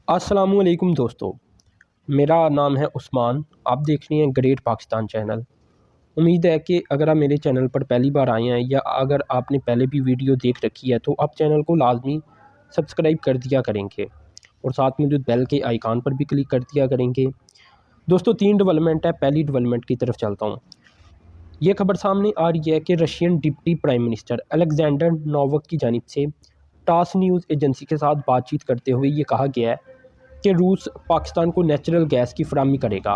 अस्सलामुअलैकुम दोस्तों, मेरा नाम है उस्मान। आप देख रहे हैं ग्रेट पाकिस्तान चैनल। उम्मीद है कि अगर आप मेरे चैनल पर पहली बार आए हैं या अगर आपने पहले भी वीडियो देख रखी है तो आप चैनल को लाजमी सब्सक्राइब कर दिया करेंगे और साथ में जो बेल के आइकॉन पर भी क्लिक कर दिया करेंगे। दोस्तों, 3 डेवलपमेंट है। पहली डेवलपमेंट की तरफ चलता हूँ। ये खबर सामने आ रही है कि Russian deputy prime minister Alexander Novak की जानिब से टास न्यूज़ एजेंसी के साथ बातचीत करते हुए ये कहा गया है कि रूस पाकिस्तान को नेचुरल गैस की फराहमी करेगा।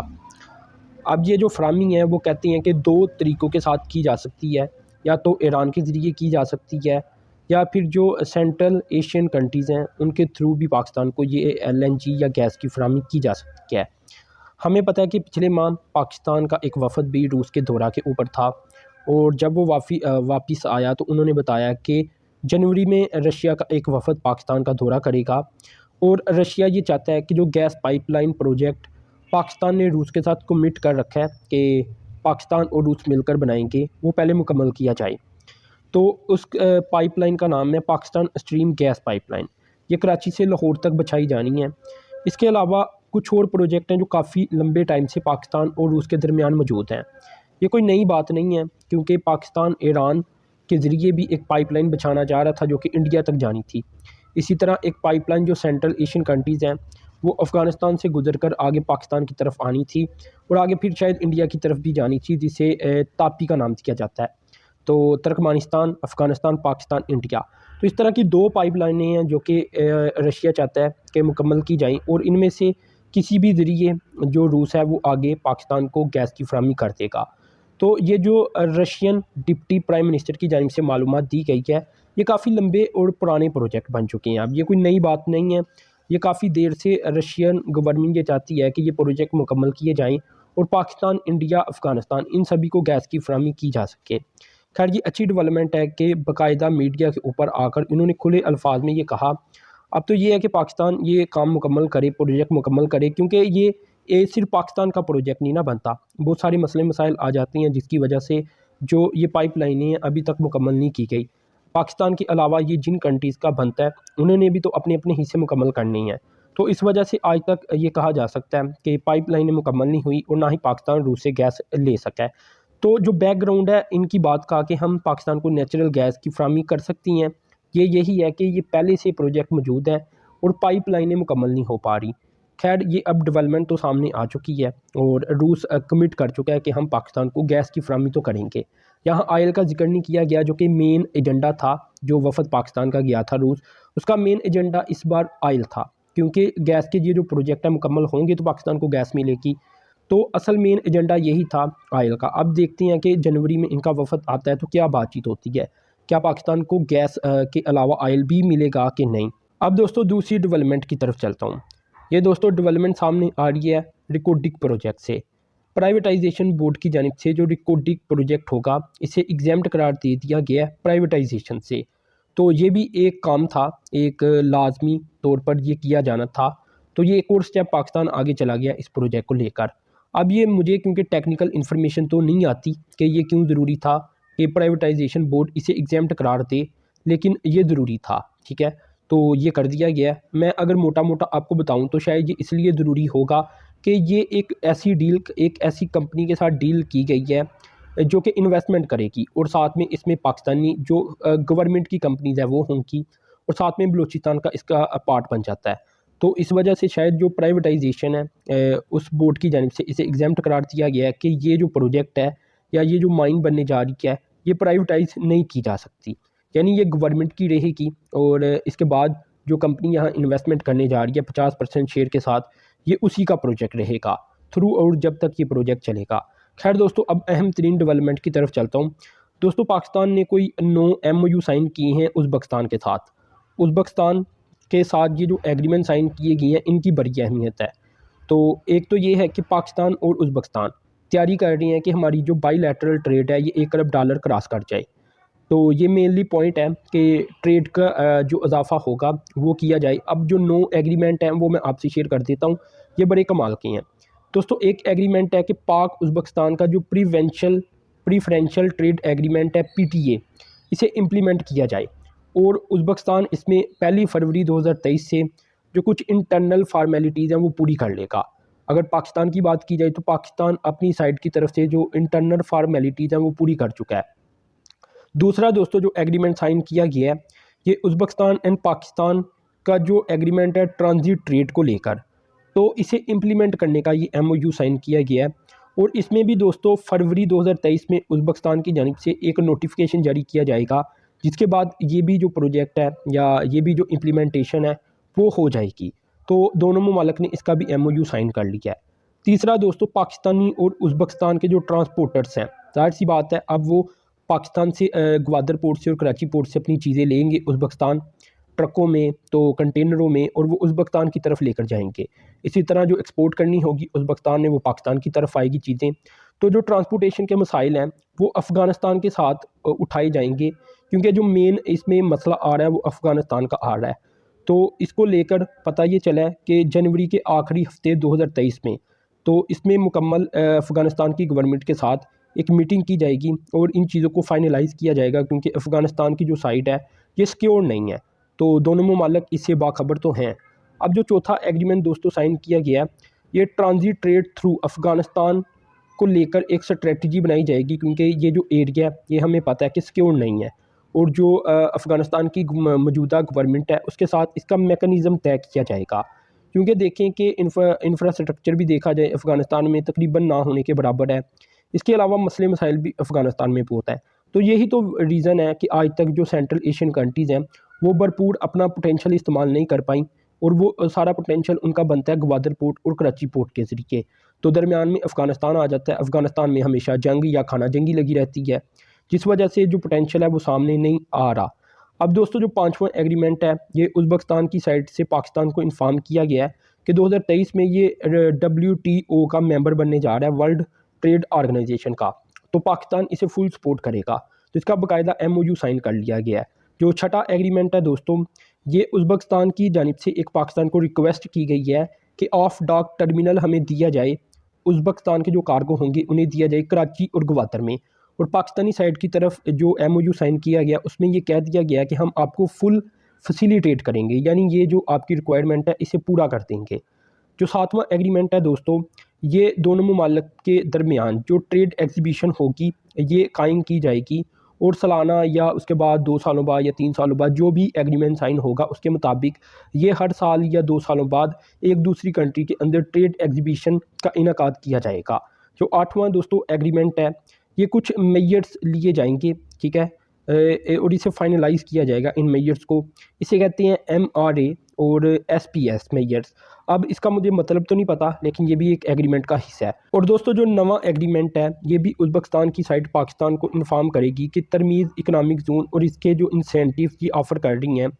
अब ये जो फराहमी है वो कहते हैं कि 2 तरीक़ों के साथ की जा सकती है, या तो ईरान के ज़रिए की जा सकती है या फिर जो सेंट्रल एशियन कंट्रीज़ हैं उनके थ्रू भी पाकिस्तान को ये एलएनजी या गैस की फराहमी की जा सकती है। हमें पता है कि पिछले माह पाकिस्तान का एक वफ़द भी रूस के दौरा के ऊपर था और जब वो वापस आया तो उन्होंने बताया कि जनवरी में रशिया का एक वफ़द पाकिस्तान का दौरा करेगा और रशिया ये चाहता है कि जो गैस पाइपलाइन प्रोजेक्ट पाकिस्तान ने रूस के साथ कमिट कर रखा है कि पाकिस्तान और रूस मिलकर बनाएंगे, वो पहले मुकम्मल किया जाए। तो उस पाइपलाइन का नाम है पाकिस्तान स्ट्रीम गैस पाइपलाइन। ये कराची से लाहौर तक बिछाई जानी है। इसके अलावा कुछ और प्रोजेक्ट हैं जो काफ़ी लंबे टाइम से पाकिस्तान और रूस के दरमियान मौजूद हैं। ये कोई नई बात नहीं है, क्योंकि पाकिस्तान ईरान के ज़रिए भी एक पाइपलाइन बिछाना चाह रहा था जो कि इंडिया तक जानी थी। इसी तरह एक पाइपलाइन जो सेंट्रल एशियन कंट्रीज़ हैं वो अफ़गानिस्तान से गुजरकर आगे पाकिस्तान की तरफ आनी थी और आगे फिर शायद इंडिया की तरफ भी जानी थी, जिसे तापी का नाम दिया जाता है। तो तुर्कमेनिस्तान, अफ़गानिस्तान, पाकिस्तान, इंडिया। तो इस तरह की 2 पाइपलाइनें हैं जो कि रशिया चाहता है कि मुकम्मल की जाएँ और इनमें से किसी भी ज़रिए जो रूस है वो आगे पाकिस्तान को गैस की फराहमी कर देगा। तो ये जो रशियन डिप्टी प्राइम मिनिस्टर की जानिब से मालूमात दी गई है, ये काफ़ी लंबे और पुराने प्रोजेक्ट बन चुके हैं। अब ये कोई नई बात नहीं है। ये काफ़ी देर से रशियन गवर्नमेंट ये चाहती है कि ये प्रोजेक्ट मुकम्मल किए जाएँ और पाकिस्तान, इंडिया, अफ़गानिस्तान इन सभी को गैस की फराहमी की जा सके। खैर, ये अच्छी डेवलपमेंट है कि बाकायदा मीडिया के ऊपर आकर इन्होंने खुले अल्फाज में ये कहा। अब तो ये है कि पाकिस्तान ये काम मुकम्मल करे, प्रोजेक्ट मुकम्मल करे, क्योंकि ये सिर्फ पाकिस्तान का प्रोजेक्ट नहीं ना बनता। बहुत सारे मसले मसाइल आ जाते हैं जिसकी वजह से जो ये पाइपलाइनें हैं अभी तक मुकम्मल नहीं की गई। पाकिस्तान के अलावा ये जिन कंट्रीज़ का बनता है उन्होंने भी तो अपने अपने हिस्से मुकम्मल करने हैं। तो इस वजह से आज तक ये कहा जा सकता है कि पाइपलाइनें मुकम्मल नहीं हुई और ना ही पाकिस्तान रूस से गैस ले सका है। तो जो बैकग्राउंड है इनकी बात का कि हम पाकिस्तान को नेचुरल गैस की फराहमी कर सकती हैं, ये यही है कि ये पहले से प्रोजेक्ट मौजूद है और पाइपलाइनें मुकम्मल नहीं हो पा रही। खैर, ये अब डेवलपमेंट तो सामने आ चुकी है और रूस कमिट कर चुका है कि हम पाकिस्तान को गैस की फराहमी तो करेंगे। यहाँ ऑयल का जिक्र नहीं किया गया जो कि मेन एजेंडा था। जो वफ़द पाकिस्तान का गया था रूस, उसका मेन एजेंडा इस बार ऑयल था, क्योंकि गैस के ये जो प्रोजेक्ट है मुकम्मल होंगे तो पाकिस्तान को गैस मिलेगी। तो असल मेन एजेंडा यही था ऑयल का। अब देखते हैं कि जनवरी में इनका वफ़द आता है तो क्या बातचीत होती है, क्या पाकिस्तान को गैस के अलावा ऑयल भी मिलेगा कि नहीं। अब दोस्तों, दूसरी डेवलपमेंट की तरफ चलता हूँ। ये दोस्तों डेवलपमेंट सामने आ रही है रिकोडिक प्रोजेक्ट से। प्राइवेटाइजेशन बोर्ड की जानिब से जो रिकोडिक प्रोजेक्ट होगा इसे एग्जाम्प्ट करार दे दिया गया है प्राइवेटाइजेशन से। तो ये भी एक काम था, एक लाजमी तौर पर ये किया जाना था। तो ये एक और स्टेप पाकिस्तान आगे चला गया इस प्रोजेक्ट को लेकर। अब ये मुझे क्योंकि टेक्निकल इन्फॉर्मेशन तो नहीं आती कि ये क्यों ज़रूरी था कि प्राइवेटाइजेशन बोर्ड इसे एग्जाम्प्ट करार दे, लेकिन ये ज़रूरी था, ठीक है। तो ये कर दिया गया है। मैं अगर मोटा मोटा आपको बताऊं तो शायद ये इसलिए ज़रूरी होगा कि ये एक ऐसी कंपनी के साथ डील की गई है जो कि इन्वेस्टमेंट करेगी और साथ में इसमें पाकिस्तानी जो गवर्नमेंट की कंपनीज है वो होंगी और साथ में बलूचिस्तान का इसका पार्ट बन जाता है। तो इस वजह से शायद जो प्राइवेटाइजेशन है उस बोर्ड की जानिब से इसे एग्जाम्प्ट करार दिया गया है कि ये जो प्रोजेक्ट है या ये जो माइन बनने जा रही है ये प्राइवेटाइज नहीं की जा सकती, यानी ये गवर्नमेंट की रहेगी। और इसके बाद जो कंपनी यहाँ इन्वेस्टमेंट करने जा रही है 50% शेयर के साथ, ये उसी का प्रोजेक्ट रहेगा थ्रू और जब तक ये प्रोजेक्ट चलेगा। खैर दोस्तों, अब अहम तरीन डेवलपमेंट की तरफ चलता हूँ। दोस्तों, पाकिस्तान ने कोई 9 MOU साइन किए हैं उज़्बेकिस्तान के साथ। उज़्बेकिस्तान के साथ ये जो एग्रीमेंट साइन किए गए हैं इनकी बड़ी अहमियत है। तो एक तो ये है कि पाकिस्तान और उज़्बेकिस्तान तैयारी कर रही हैं कि हमारी जो बाईलैटरल ट्रेड है ये $1 अरब क्रॉस कर जाए। तो ये मेनली पॉइंट है कि ट्रेड का जो इजाफा होगा वो किया जाए। अब जो 9 एग्रीमेंट हैं वो मैं आपसे शेयर कर देता हूँ, ये बड़े कमाल के हैं। दोस्तों, एक एग्रीमेंट है कि पाक उज़्बेकिस्तान का जो प्रीफरेंशियल ट्रेड एग्रीमेंट है PTA, इसे इम्प्लीमेंट किया जाए और उज़्बेकिस्तान इसमें 1 फरवरी 2023 से जो कुछ इंटरनल फार्मेलिटीज़ हैं वो पूरी कर लेगा। अगर पाकिस्तान की बात की जाए तो पाकिस्तान अपनी साइड की तरफ से जो इंटरनल फार्मेलिटीज़ हैं वो पूरी कर चुका है। दूसरा दोस्तों जो एग्रीमेंट साइन किया गया है ये उज़्बेकिस्तान एंड पाकिस्तान का जो एग्रीमेंट है ट्रांजिट ट्रेड को लेकर, तो इसे इम्प्लीमेंट करने का ये एमओयू साइन किया गया है। और इसमें भी दोस्तों फरवरी 2023 में उज़्बेकिस्तान की जानिब से एक नोटिफिकेशन जारी किया जाएगा, जिसके बाद ये भी जो प्रोजेक्ट है या ये भी जो इम्प्लीमेंटेशन है वो हो जाएगी। तो दोनों ममालिक ने इसका भी एमओयू साइन कर लिया है। तीसरा दोस्तों पाकिस्तानी और उज़्बेकिस्तान के जो ट्रांसपोर्टर्स हैं, ज़ाहिर सी बात है अब वो पाकिस्तान से ग्वादर पोर्ट से और कराची पोर्ट से अपनी चीज़ें लेंगे उज़्बेकिस्तान ट्रकों में, तो कंटेनरों में, और वो उज़्बेकिस्तान की तरफ लेकर जाएंगे। इसी तरह जो एक्सपोर्ट करनी होगी उज़्बेकिस्तान में वो पाकिस्तान की तरफ आएगी चीज़ें। तो जो ट्रांसपोर्टेशन के मसाइल हैं वो अफ़गानिस्तान के साथ उठाए जाएंगे, क्योंकि जो मेन इसमें मसला आ रहा है वो अफ़गानिस्तान का आ रहा है। तो इसको लेकर पता ये चला है कि जनवरी के आखिरी हफ्ते 2023 में तो इसमें मुकम्मल अफ़गानिस्तान की गवर्नमेंट के साथ एक मीटिंग की जाएगी और इन चीज़ों को फाइनलाइज़ किया जाएगा, क्योंकि अफ़गानिस्तान की जो साइड है ये सिक्योर नहीं है। तो दोनों ममालिक इससे बाखबर तो हैं। अब जो चौथा एग्रीमेंट दोस्तों साइन किया गया है ये ट्रांजिट ट्रेड थ्रू अफ़गानिस्तान को लेकर एक स्ट्रेटजी बनाई जाएगी, क्योंकि ये जो एरिया है ये हमें पता है कि सिक्योर नहीं है, और जो अफ़गानिस्तान की मौजूदा गवर्नमेंट है उसके साथ इसका मेकनिज़म तय किया जाएगा। क्योंकि देखें कि इंफ्रास्ट्रक्चर भी देखा जाए अफ़गानिस्तान में तकरीबन ना होने के बराबर है। इसके अलावा मसले मसाइल भी अफ़गानिस्तान में बहुत है। तो यही तो रीज़न है कि आज तक जो सेंट्रल एशियन कंट्रीज़ हैं वो भरपूर अपना पोटेंशियल इस्तेमाल नहीं कर पाई, और वो सारा पोटेंशियल उनका बनता है ग्वादर पोर्ट और कराची पोर्ट के ज़रिए। तो दरमियान में अफ़गानिस्तान आ जाता है। अफ़गानिस्तान में हमेशा जंग या खाना जंगी लगी रहती है, जिस वजह से जो पोटेंशियल है वो सामने नहीं आ रहा। अब दोस्तों जो पाँचवां एग्रीमेंट है ये उज़्बेकिस्तान की साइड से पाकिस्तान को इन्फॉर्म किया गया है कि 2023 में ये WTO का मेंबर बनने जा रहा है, वर्ल्ड ट्रेड ऑर्गेनाइजेशन का। तो पाकिस्तान इसे फुल सपोर्ट करेगा, तो इसका बाकायदा एमओयू साइन कर लिया गया है। जो छठा एग्रीमेंट है दोस्तों ये उज़्बेकिस्तान की जानिब से एक पाकिस्तान को रिक्वेस्ट की गई है कि ऑफ डॉक टर्मिनल हमें दिया जाए, उज़्बेकिस्तान के जो कार्गो होंगे उन्हें दिया जाए कराची और ग्वादर में। और पाकिस्तानी साइड की तरफ जो एमओयू साइन किया गया उसमें ये कह दिया गया कि हम आपको फुल फैसिलिटेट करेंगे, यानी ये जो आपकी रिक्वायरमेंट है इसे पूरा कर देंगे। जो सातवां एग्रीमेंट है दोस्तों ये दोनों ममालिक के दरमियान जो ट्रेड एग्जीबिशन होगी ये कायम की जाएगी, और सालाना या उसके बाद 2 सालों बाद या 3 सालों बाद जो भी एग्रीमेंट साइन होगा उसके मुताबिक ये हर साल या 2 सालों बाद एक दूसरी कंट्री के अंदर ट्रेड एग्जीबिशन का इनेकाद किया जाएगा। जो आठवां दोस्तों एग्रीमेंट है ये कुछ मेजर्स लिए जाएंगे, ठीक है, और इसे फाइनलाइज़ किया जाएगा इन मेजर्स को। इसे कहते हैं MRA और SPS मेजर्स। अब इसका मुझे मतलब तो नहीं पता, लेकिन ये भी एक एग्रीमेंट का हिस्सा है। और दोस्तों जो नवा एग्रीमेंट है ये भी उज़्बेकिस्तान की साइड पाकिस्तान को इन्फॉर्म करेगी कि तरमीज़ इकनॉमिक जोन और इसके जो इंसेंटिव की ऑफ़र कर रही हैं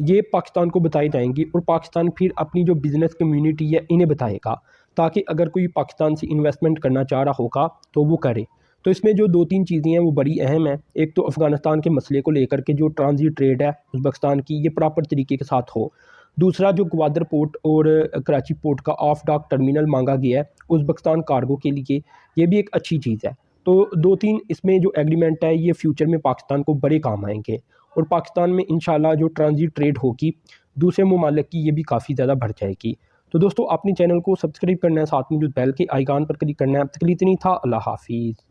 ये पाकिस्तान को बताई जाएंगी, और पाकिस्तान फिर अपनी जो बिज़नेस कम्यूनिटी है इन्हें बताएगा, ताकि अगर कोई पाकिस्तान से इन्वेस्टमेंट करना चाह रहा होगा तो वो करे। तो इसमें जो 2-3 चीज़ें हैं वो बड़ी अहम हैं। एक तो अफ़गानिस्तान के मसले को लेकर के जो ट्रांजिट ट्रेड है उज़्बेकिस्तान की ये प्रॉपर तरीके के साथ हो। दूसरा जो ग्वादर पोर्ट और कराची पोर्ट का ऑफ डॉक टर्मिनल मांगा गया है उज़्बेकिस्तान कार्गो के लिए, ये भी एक अच्छी चीज़ है। तो 2-3 इसमें जो एग्रीमेंट है ये फ्यूचर में पाकिस्तान को बड़े काम आएंगे, और पाकिस्तान में इंशाल्लाह जो ट्रांजिट ट्रेड होगी दूसरे ममालिक की ये भी काफ़ी ज़्यादा बढ़ जाएगी। तो दोस्तों अपने चैनल को सब्सक्राइब करना है, साथ में जो बेल के आइकन पर क्लिक करना है। अब तक के लिए इतना ही था। अल्लाह हाफिज़।